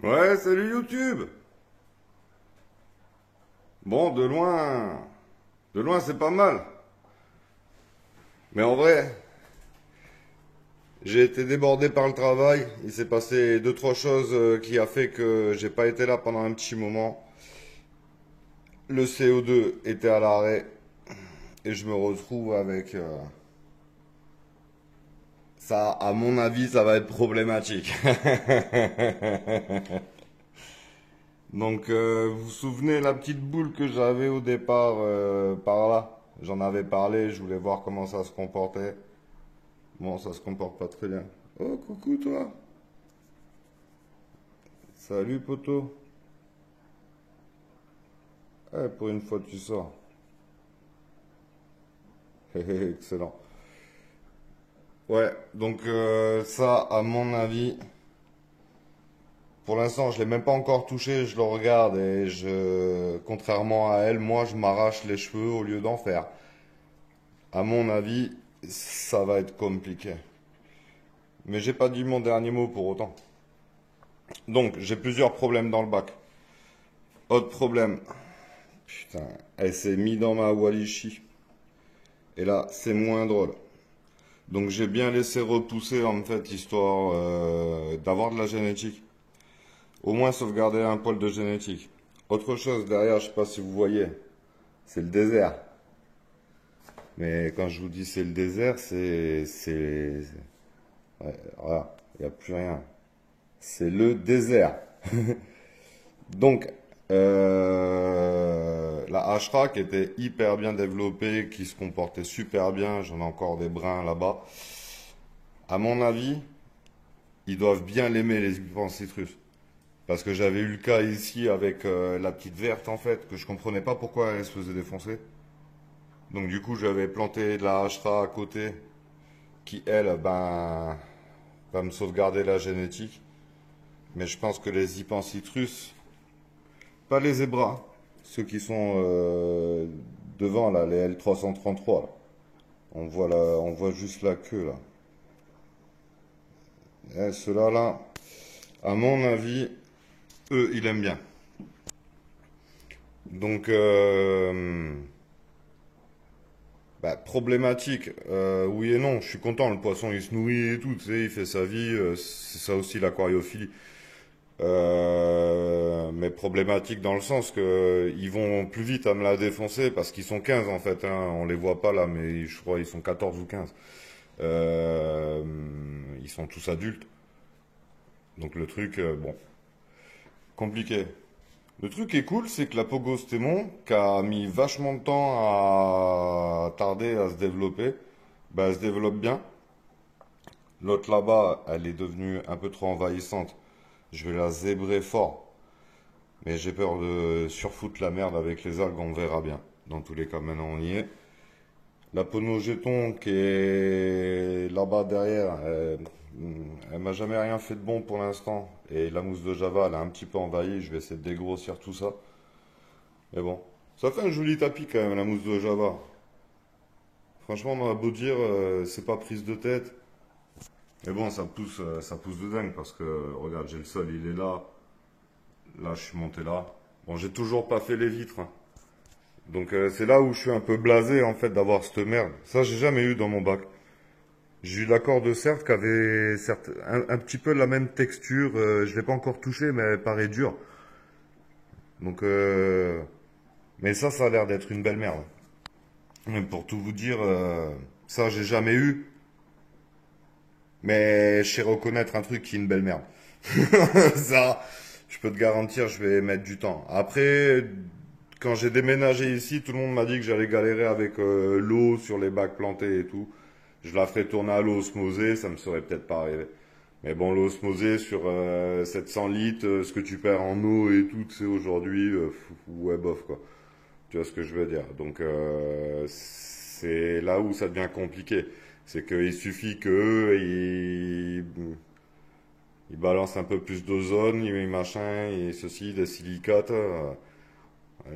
Ouais, salut YouTube. Bon, de loin c'est pas mal. Mais en vrai, j'ai été débordé par le travail. Il s'est passé deux, trois choses qui a fait que j'ai pas été là pendant un petit moment. Le CO2 était à l'arrêt et je me retrouve avec ça. À mon avis, ça va être problématique. Donc, vous vous souvenez la petite boule que j'avais au départ par là? J'en avais parlé, je voulais voir comment ça se comportait. Bon, ça se comporte pas très bien. Oh, coucou toi. Salut poto. Eh, pour une fois tu sors. Hé, hé, excellent. Ouais, donc ça, à mon avis, pour l'instant, je l'ai même pas encore touché. Je le regarde et contrairement à elle, moi, je m'arrache les cheveux au lieu d'en faire. À mon avis, ça va être compliqué. Mais j'ai pas dit mon dernier mot pour autant. Donc, j'ai plusieurs problèmes dans le bac. Autre problème. Putain, elle s'est mise dans ma Walichi. Et là, c'est moins drôle. Donc j'ai bien laissé repousser en fait, histoire d'avoir de la génétique. Au moins sauvegarder un poil de génétique. Autre chose derrière, je sais pas si vous voyez, c'est le désert. Mais quand je vous dis c'est le désert, ouais, voilà, il n'y a plus rien. C'est le désert. Donc, la Ashra qui était hyper bien développée, qui se comportait super bien, j'en ai encore des brins là-bas. À mon avis, ils doivent bien l'aimer, les équipements citrus. Parce que j'avais eu le cas ici avec la petite verte en fait, que je comprenais pas pourquoi elle se faisait défoncer. Donc du coup j'avais planté de la Ashra à côté, qui elle, ben, va me sauvegarder la génétique. Mais je pense que les hypants citrus, pas les zébras, ceux qui sont devant là, les L333 là. On voit juste la queue là. Et ceux-là là, à mon avis, eux, ils aiment bien. Donc, bah, problématique, oui et non. Je suis content, le poisson il se nourrit et tout, tu sais, il fait sa vie, c'est ça aussi l'aquariophilie. Mais problématique dans le sens que ils vont plus vite à me la défoncer parce qu'ils sont 15 en fait, hein. On les voit pas là, mais je crois ils sont 14 ou 15. Euh, Ils sont tous adultes. Donc le truc, bon, compliqué. Le truc qui est cool, c'est que la Pogostémon, qui a mis vachement de temps à tarder à se développer, bah, elle se développe bien. L'autre là-bas, elle est devenue un peu trop envahissante. Je vais la zébrer fort. Mais j'ai peur de surfoutre la merde avec les algues, on verra bien. Dans tous les cas, maintenant on y est. La Ponogéton qui est là-bas derrière, elle m'a jamais rien fait de bon pour l'instant. Et la mousse de Java, elle a un petit peu envahi. Je vais essayer de dégrossir tout ça. Mais bon, ça fait un joli tapis quand même, la mousse de Java. Franchement, on a beau dire, c'est pas prise de tête. Mais bon, ça pousse de dingue parce que, regarde, j'ai le sol, il est là. Là, je suis monté là. Bon, j'ai toujours pas fait les vitres, hein. Donc, c'est là où je suis un peu blasé, en fait, d'avoir cette merde. Ça, j'ai jamais eu dans mon bac. J'ai eu l'accord de certes qui avait certes un petit peu la même texture. Je l'ai pas encore touché, mais elle paraît dure. Donc, mais ça a l'air d'être une belle merde. Mais pour tout vous dire, ça, j'ai jamais eu. Mais je sais reconnaître un truc qui est une belle merde. Ça, je peux te garantir, je vais mettre du temps. Après, quand j'ai déménagé ici, tout le monde m'a dit que j'allais galérer avec l'eau sur les bacs plantés et tout. Je la ferai tourner à l'eau osmosée, ça me serait peut-être pas arrivé. Mais bon, l'eau osmosée sur 700 litres, ce que tu perds en eau et tout, c'est aujourd'hui, ouais, bof, quoi. Tu vois ce que je veux dire. Donc, c'est là où ça devient compliqué. C'est qu'il suffit que ils balancent un peu plus d'ozone, machin, et ceci, des silicates.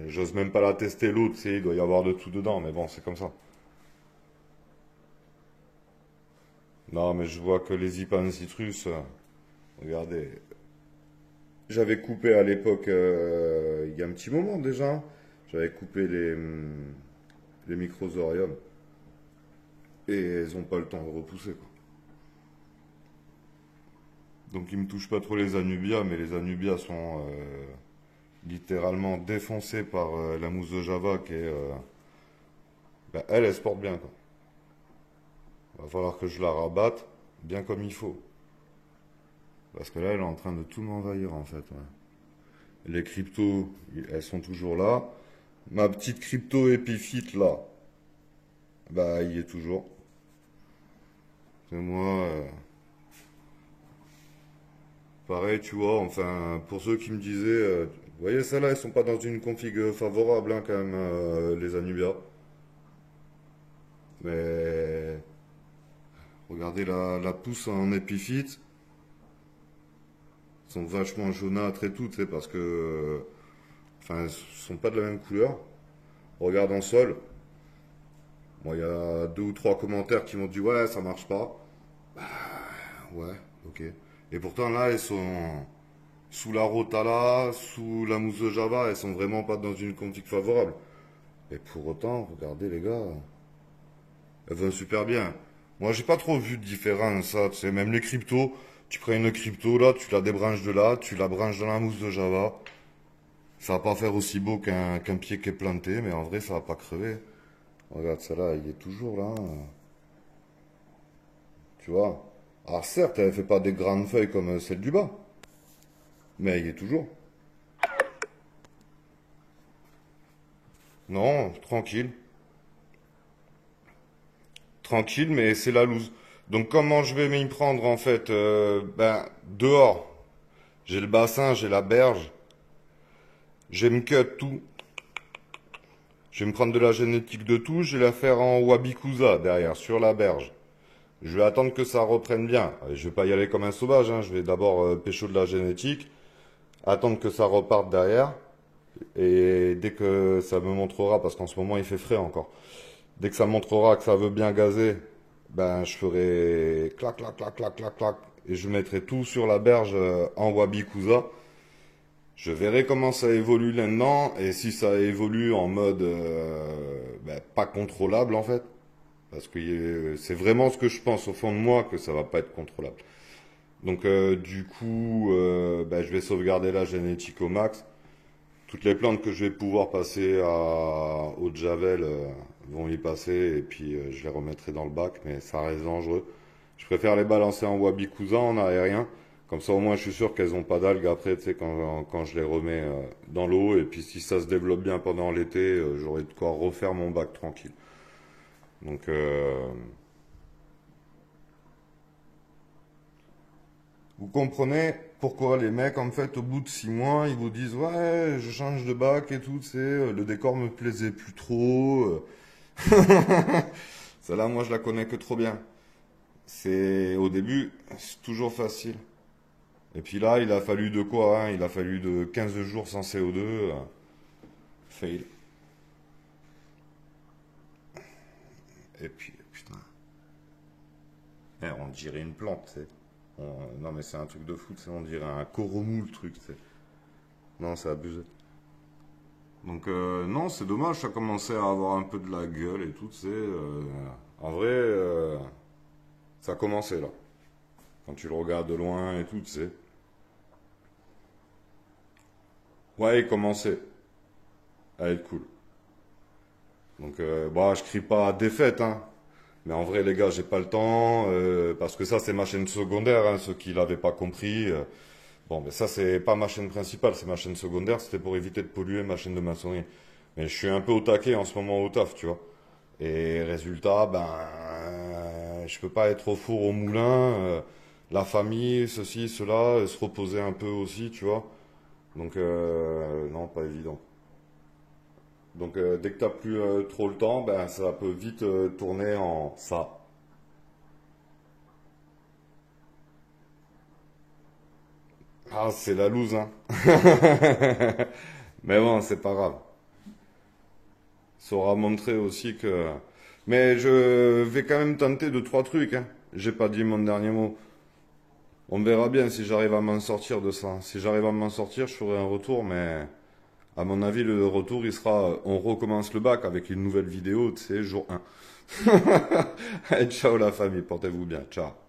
J'ose même pas la tester l'eau, tu sais, il doit y avoir de tout dedans, mais bon, c'est comme ça. Non, mais je vois que les IPAN citrus, regardez, J'avais coupé à l'époque, il y a un petit moment déjà, j'avais coupé les microsoriums. Et elles ont pas le temps de repousser, quoi. Donc ils me touchent pas trop les anubias, mais les anubias sont littéralement défoncées par la mousse de Java qui est... ben, elle se porte bien, quoi. Va falloir que je la rabatte bien comme il faut. Parce que là, elle est en train de tout m'envahir, en fait. Ouais. Les cryptos, elles sont toujours là. Ma petite crypto épiphyte, là, bah, il y est toujours. C'est moi... pareil, tu vois, enfin, pour ceux qui me disaient, vous voyez, celles-là, elles sont pas dans une config favorable, hein, quand même, les Anubia. Mais regardez la pousse en épiphyte, elles sont vachement jaunâtres et tout, tu sais, parce que, enfin, elles sont pas de la même couleur. Regarde en sol, bon, il y a deux ou trois commentaires qui m'ont dit, ouais, ça marche pas. Ouais, ok. Et pourtant, là, elles sont sous la Rotala, sous la mousse de Java, elles sont vraiment pas dans une config favorable. Et pour autant, regardez les gars, elles vont super bien. Moi, j'ai pas trop vu de différence, ça. Tu sais, même les cryptos, tu prends une crypto là, tu la débranches de là, tu la branches dans la mousse de Java. Ça va pas faire aussi beau qu'un pied qui est planté, mais en vrai, ça va pas crever. Regarde, celle-là, il est toujours là. Tu vois. Alors certes, elle fait pas des grandes feuilles comme celle du bas, mais il est toujours. Non, tranquille. Tranquille, mais c'est la loose. Donc comment je vais m'y prendre en fait? Ben, dehors, j'ai le bassin, j'ai la berge. Je vais me cut tout. Je vais me prendre de la génétique de tout. Je vais la faire en Wabikusa derrière, sur la berge. Je vais attendre que ça reprenne bien. Je vais pas y aller comme un sauvage, hein. Je vais d'abord pécho de la génétique, attendre que ça reparte derrière. Et dès que ça me montrera, parce qu'en ce moment il fait frais encore, dès que ça montrera que ça veut bien gazer, ben je ferai clac, clac, clac, clac, clac, clac. Et je mettrai tout sur la berge en Wabikusa. Je verrai comment ça évolue là-dedans. Et si ça évolue en mode ben, pas contrôlable en fait. Parce que c'est vraiment ce que je pense au fond de moi que ça va pas être contrôlable. Donc du coup, ben, je vais sauvegarder la génétique au max. Toutes les plantes que je vais pouvoir passer au Javel vont y passer et puis je les remettrai dans le bac, mais ça reste dangereux. Je préfère les balancer en Wabikusa, en aérien. Comme ça, au moins, je suis sûr qu'elles n'ont pas d'algues après, tu sais, quand je les remets dans l'eau. Et puis, si ça se développe bien pendant l'été, j'aurai de quoi refaire mon bac tranquille. Donc, vous comprenez pourquoi les mecs, en fait, au bout de 6 mois, ils vous disent, ouais, je change de bac et tout, tu sais, le décor me plaisait plus trop. Celle-là, moi, je la connais que trop bien. C'est, au début, c'est toujours facile. Et puis là, il a fallu de quoi, hein? Il a fallu de 15 jours sans CO2. Fail. Et puis, putain. On dirait une plante, tu sais. Non, mais c'est un truc de fou, tu sais. On dirait un coromou, le truc, tu sais. Non, c'est abusé. Donc, non, c'est dommage, ça commençait à avoir un peu de la gueule et tout, tu sais. En vrai, ça a commencé là. Quand tu le regardes de loin et tout, tu sais. Ouais, il commençait à être cool. Donc, bah, je crie pas à défaite, hein. Mais en vrai, les gars, j'ai pas le temps, parce que ça, c'est ma chaîne secondaire, hein, ceux qui l'avaient pas compris. Bon, mais ça, c'est pas ma chaîne principale, c'est ma chaîne secondaire, c'était pour éviter de polluer ma chaîne de maçonnerie. Mais je suis un peu au taquet en ce moment au taf, tu vois. Et résultat, ben, je peux pas être au four au moulin, la famille, ceci, cela, se reposer un peu aussi, tu vois. Donc, non, pas évident. Donc, dès que t'as plus trop le temps, ben, ça peut vite tourner en ça. Ah, c'est la loose, hein. Mais bon, c'est pas grave. Ça aura montré aussi que... Mais je vais quand même tenter deux, trois trucs, hein. J'ai pas dit mon dernier mot. On verra bien si j'arrive à m'en sortir de ça. Si j'arrive à m'en sortir, je ferai un retour, mais à mon avis, le retour, il sera, on recommence le bac avec une nouvelle vidéo, tu sais, jour 1. Allez, ciao la famille, portez-vous bien, ciao.